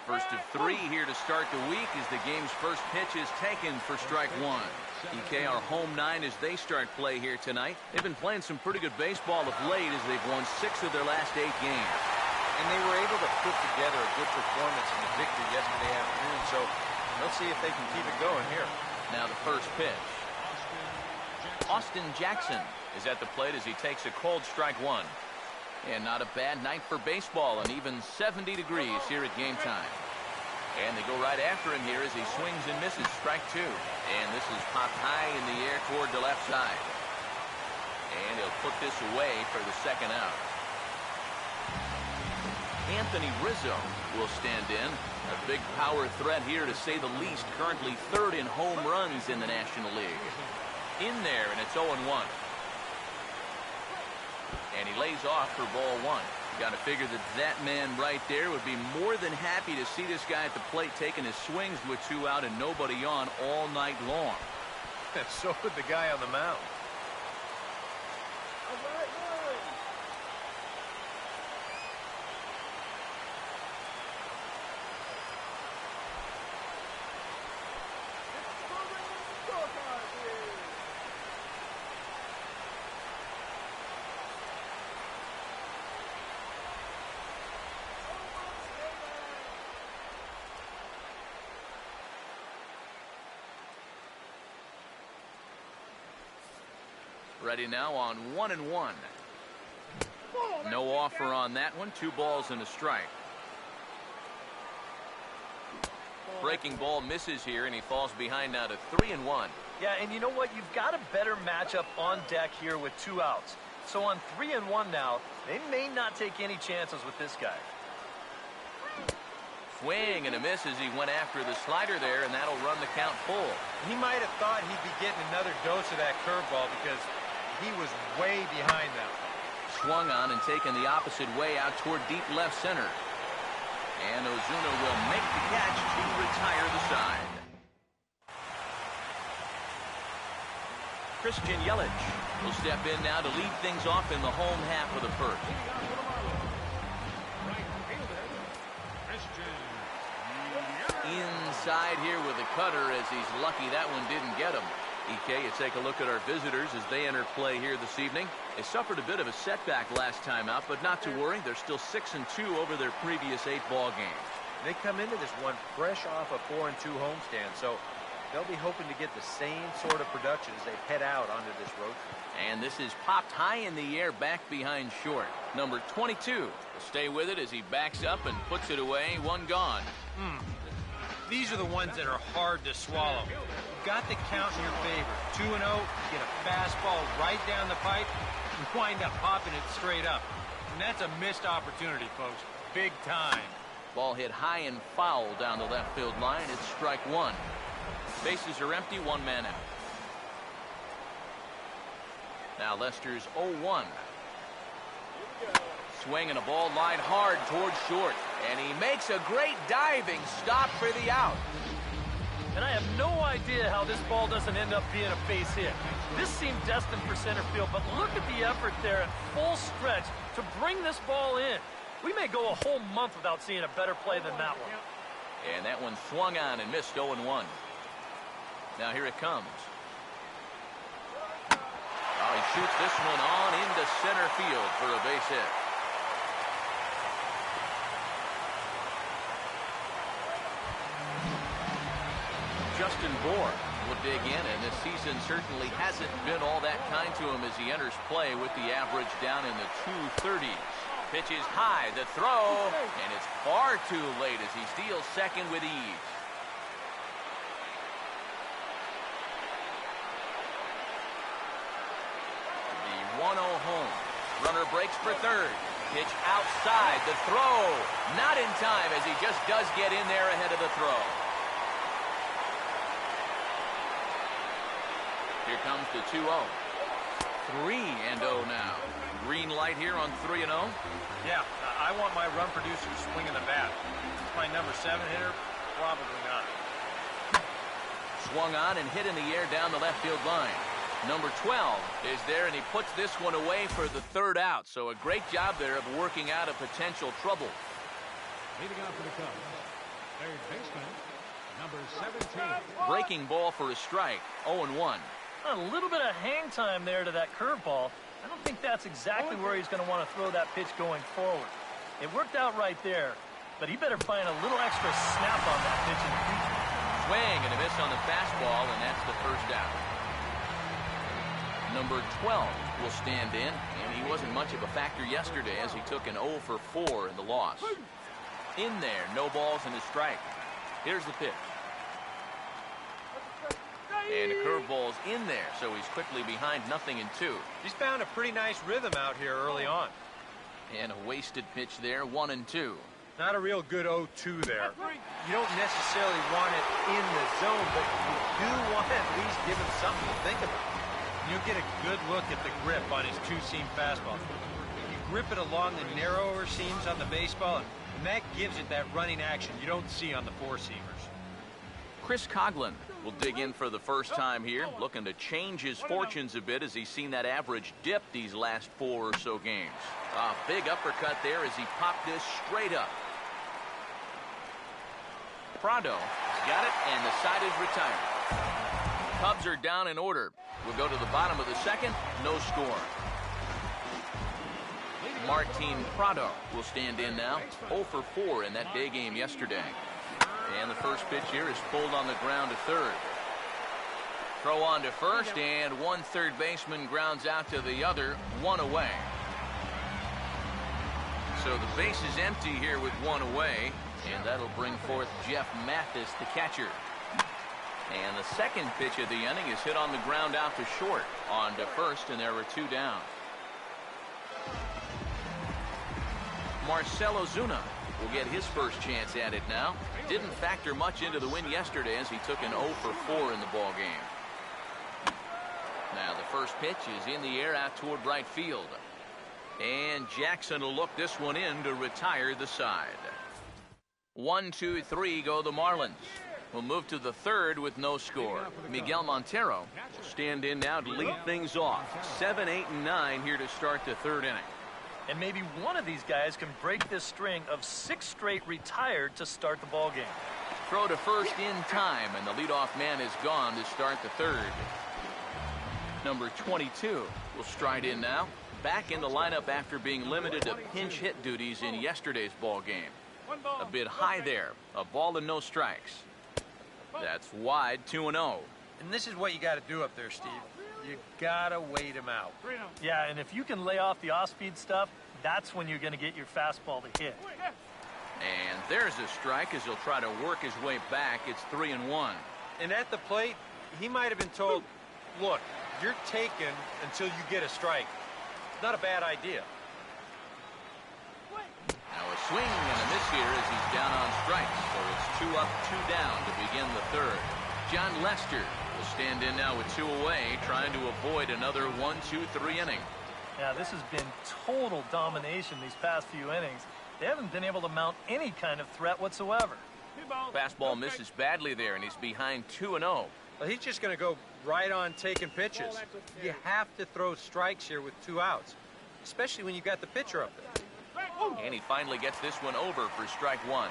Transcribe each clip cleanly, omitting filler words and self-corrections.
First of 3 here to start the week as the game's first pitch is taken for strike 1. EK, our home 9 as they start play here tonight. They've been playing some pretty good baseball of late as they've won 6 of their last 8 games. And they were able to put together a good performance in the victory yesterday afternoon, so let's see if they can keep it going here. Now the first pitch. Austin Jackson is at the plate as he takes a cold strike 1. And not a bad night for baseball, and even 70 degrees here at game time. And they go right after him here as he swings and misses strike 2. And this is popped high in the air toward the left side. And he'll put this away for the second out. Anthony Rizzo will stand in. A big power threat here to say the least. Currently 3rd in home runs in the National League. In there, and it's 0-1. And he lays off for ball 1. You got to figure that man right there would be more than happy to see this guy at the plate taking his swings with 2 out and nobody on all night long. So would the guy on the mound. Ready now on 1-1. No offer on that one. 2 balls and a strike. Breaking ball misses here, and he falls behind now to 3-1. Yeah, and you know what? You've got a better matchup on deck here with 2 outs. So on 3-1 now, they may not take any chances with this guy. Swing and a miss as he went after the slider there, and that'll run the count full. He might have thought he'd be getting another dose of that curveball because he was way behind that one. Swung on and taken the opposite way out toward deep left center. And Ozuna will make the catch to retire the side. Christian Yelich will step in now to lead things off in the home half of the first. Inside here with a cutter as he's lucky that one didn't get him. EK, you take a look at our visitors as they enter play here this evening. They suffered a bit of a setback last time out, but not to worry. They're still 6-2 over their previous 8 ball games. They come into this one fresh off a 4-2 homestand, so they'll be hoping to get the same sort of production as they head out onto this road trip. And this is popped high in the air back behind short. Number 22 will stay with it as he backs up and puts it away. 1 gone. These are the ones that are hard to swallow. You've got the count in your favor. 2-0, get a fastball right down the pipe, and wind up popping it straight up. And that's a missed opportunity, folks. Big time. Ball hit high and foul down the left field line. It's strike 1. Bases are empty, 1 man out. Now Lester's 0-1. Swing and a ball lined hard towards short. And he makes a great diving stop for the out. And I have no idea how this ball doesn't end up being a base hit. This seemed destined for center field, but look at the effort there at full stretch to bring this ball in. We may go a whole month without seeing a better play than that one. And that one swung on and missed 0-1. Now here it comes. Oh, he shoots this one on into center field for a base hit. Justin Bour will dig in, and this season certainly hasn't been all that kind to him as he enters play with the average down in the 230s. Pitch is high, the throw, and it's far too late as he steals second with ease. The 1-0 home. Runner breaks for third. Pitch outside, the throw. Not in time as he just does get in there ahead of the throw. Here comes the 2-0. 3-0 now. Green light here on 3-0. Yeah, I want my run producer swinging the bat. My number 7 hitter, probably not. Swung on and hit in the air down the left field line. Number 12 is there, and he puts this one away for the 3rd out. So a great job there of working out a potential trouble. Leading off for the Cubs, third baseman, number 17. Breaking ball for a strike, 0-1. A little bit of hang time there to that curveball. I don't think that's exactly where he's going to want to throw that pitch going forward. It worked out right there, but he better find a little extra snap on that pitch in the future. Swing and a miss on the fastball, and that's the first out. Number 12 will stand in, and he wasn't much of a factor yesterday as he took an 0 for 4 in the loss. In there, no balls and a strike. Here's the pitch. And the curveball's in there, so he's quickly behind 0-2. He's found a pretty nice rhythm out here early on. And a wasted pitch there, 1-2. Not a real good 0-2 there. You don't necessarily want it in the zone, but you do want to at least give him something to think about. You get a good look at the grip on his two-seam fastball. You grip it along the narrower seams on the baseball, and that gives it that running action you don't see on the four-seamers. Chris Coughlin will dig in for the first time here, looking to change his fortunes a bit as he's seen that average dip these last 4 or so games. A big uppercut there as he popped this straight up. Prado has got it, and the side is retired. Cubs are down in order. We'll go to the bottom of the second, no score. Martin Prado will stand in now, 0 for 4 in that day game yesterday. And the first pitch here is pulled on the ground to third. Throw on to first, and one third baseman grounds out to the other, 1 away. So the base is empty here with 1 away, and that'll bring forth Jeff Mathis, the catcher. And the second pitch of the inning is hit on the ground out to short, on to first, and there are 2 down. Marcell Ozuna will get his first chance at it now. Didn't factor much into the win yesterday as he took an 0 for 4 in the ball game. Now the first pitch is in the air out toward right field. And Jackson will look this one in to retire the side. 1, 2, 3 go the Marlins. We'll move to the third with no score. Miguel Montero will stand in now to lead things off. 7, 8, and 9 here to start the third inning. And maybe one of these guys can break this string of 6 straight retired to start the ball game. Throw to first in time, and the leadoff man is gone to start the third. Number 22 will stride in now. Back in the lineup after being limited to pinch hit duties in yesterday's ball game. A bit high there. A ball and no strikes. That's wide, 2-0. And this is what you got to do up there, Steve. You got to wait him out. Yeah, and if you can lay off the off-speed stuff, that's when you're going to get your fastball to hit. And there's a strike as he'll try to work his way back. It's 3-1. And at the plate, he might have been told, look, you're taken until you get a strike. Not a bad idea. Now a swing and a miss here as he's down on strikes. So it's 2 up, 2 down to begin the third. John Lester will stand in now with 2 away, trying to avoid another 1, 2, 3 inning. Yeah, this has been total domination these past few innings. They haven't been able to mount any kind of threat whatsoever. Fastball misses badly there, and he's behind 2-0. Well, he's just going to go right on taking pitches. You have to throw strikes here with 2 outs, especially when you got the pitcher up there. And he finally gets this one over for strike 1.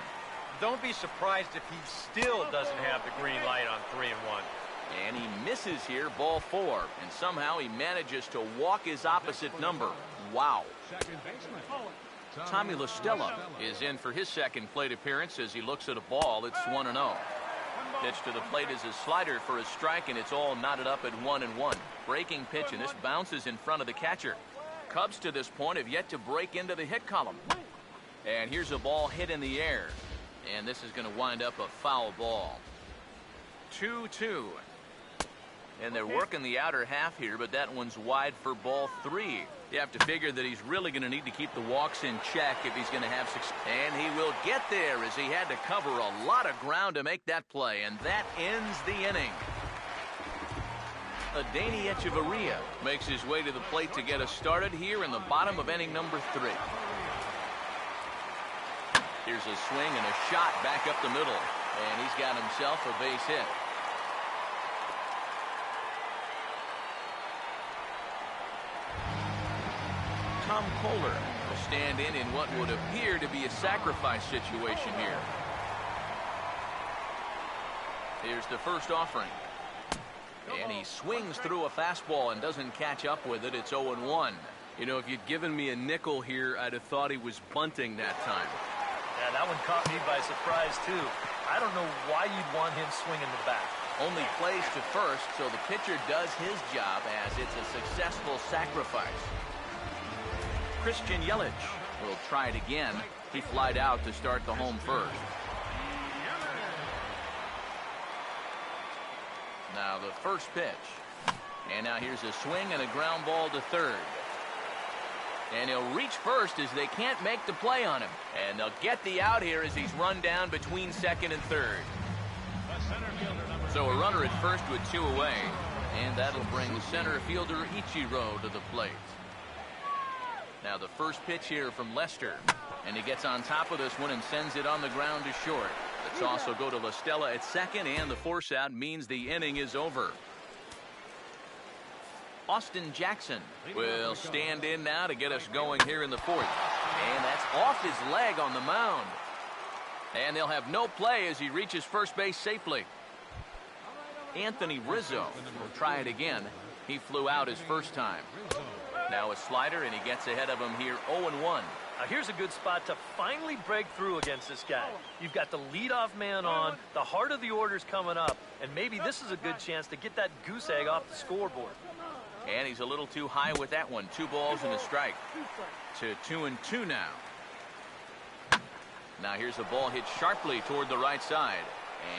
Don't be surprised if he still doesn't have the green light on 3-1. And he misses here, ball 4. And somehow he manages to walk his opposite number. Wow. Tommy La Stella is in for his second plate appearance as he looks at a ball. It's 1-0. Pitch to the plate is a slider for a strike, and it's all knotted up at 1-1. Breaking pitch, and this bounces in front of the catcher. Cubs to this point have yet to break into the hit column. And here's a ball hit in the air. And this is going to wind up a foul ball. 2-2. And they're working the outer half here, but that one's wide for ball 3. You have to figure that he's really going to need to keep the walks in check if he's going to have success. And he will get there as he had to cover a lot of ground to make that play. And that ends the inning. Adeiny Echeverria makes his way to the plate to get us started here in the bottom of inning number 3. Here's a swing and a shot back up the middle. And he's got himself a base hit. Tom Kohler will stand in what would appear to be a sacrifice situation here. Here's the first offering. And he swings through a fastball and doesn't catch up with it. It's 0-1. You know, if you'd given me a nickel here, I'd have thought he was bunting that time. Yeah, that one caught me by surprise, too. I don't know why you'd want him swinging the bat. Only plays to first, so the pitcher does his job as it's a successful sacrifice. Christian Yelich will try it again. He flied out to start the home first. Now the first pitch. And now here's a swing and a ground ball to third. And he'll reach first as they can't make the play on him. And they'll get the out here as he's run down between second and third. So a runner at first with 2 away. And that'll bring center fielder Ichiro to the plate. Now the first pitch here from Lester. And he gets on top of this one and sends it on the ground to short. The toss will go to La Stella at second, and the force out means the inning is over. Austin Jackson will stand in now to get us going here in the fourth. And that's off his leg on the mound. And they'll have no play as he reaches first base safely. Anthony Rizzo will try it again. He flew out his first time. Now a slider, and he gets ahead of him here 0-1. Now here's a good spot to finally break through against this guy. You've got the leadoff man on, the heart of the order's coming up, and maybe this is a good chance to get that goose egg off the scoreboard. And he's a little too high with that one. 2 balls and a strike. To 2-2 now. Now here's a ball hit sharply toward the right side.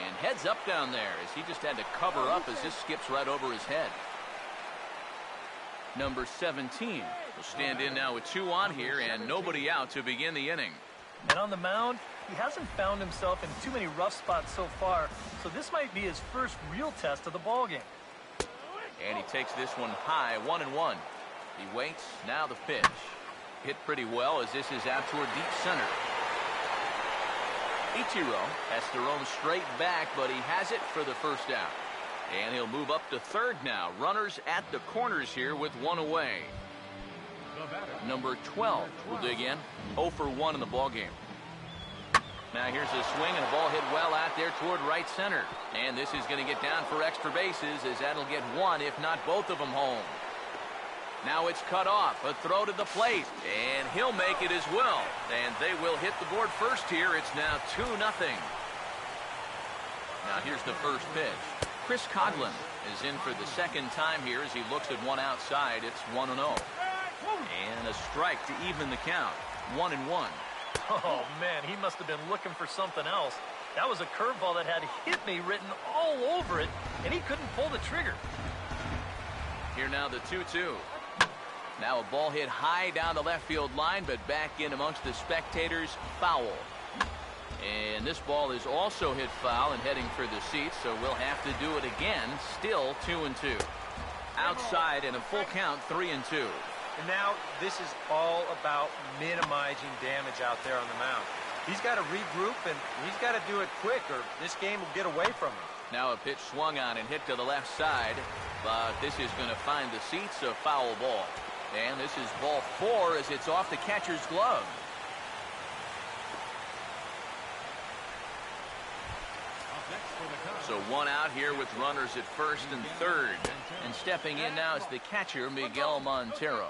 And heads up down there as he just had to cover up as this skips right over his head. Number 17 will stand in now with 2 on here and nobody out to begin the inning. And on the mound, he hasn't found himself in too many rough spots so far, so this might be his first real test of the ballgame. And he takes this one high, 1-1. He waits, now the pitch. Hit pretty well as this is out toward deep center. Ichiro has to roam straight back, but he has it for the first out. And he'll move up to third now. Runners at the corners here with 1 away. Number 12 will dig in. 0 for 1 in the ballgame. Now here's a swing and a ball hit well out there toward right center. And this is going to get down for extra bases as that'll get 1, if not both of them, home. Now it's cut off. A throw to the plate. And he'll make it as well. And they will hit the board first here. It's now 2-0. Now here's the first pitch. Chris Coghlan is in for the second time here as he looks at one outside. It's 1-0. And a strike to even the count. 1-1. Oh, man, he must have been looking for something else. That was a curveball that had "hit me" written all over it, and he couldn't pull the trigger. Here now the 2-2. Now a ball hit high down the left field line, but back in amongst the spectators, foul. And this ball is also hit foul and heading for the seats, so we'll have to do it again. Still 2-2. Outside and a full count, 3-2. And now this is all about minimizing damage out there on the mound. He's got to regroup, and he's got to do it quick, or this game will get away from him. Now a pitch swung on and hit to the left side, but this is going to find the seats, a foul ball. And this is ball 4 as it's off the catcher's glove. So 1 out here with runners at first and third. And stepping in now is the catcher, Miguel Montero.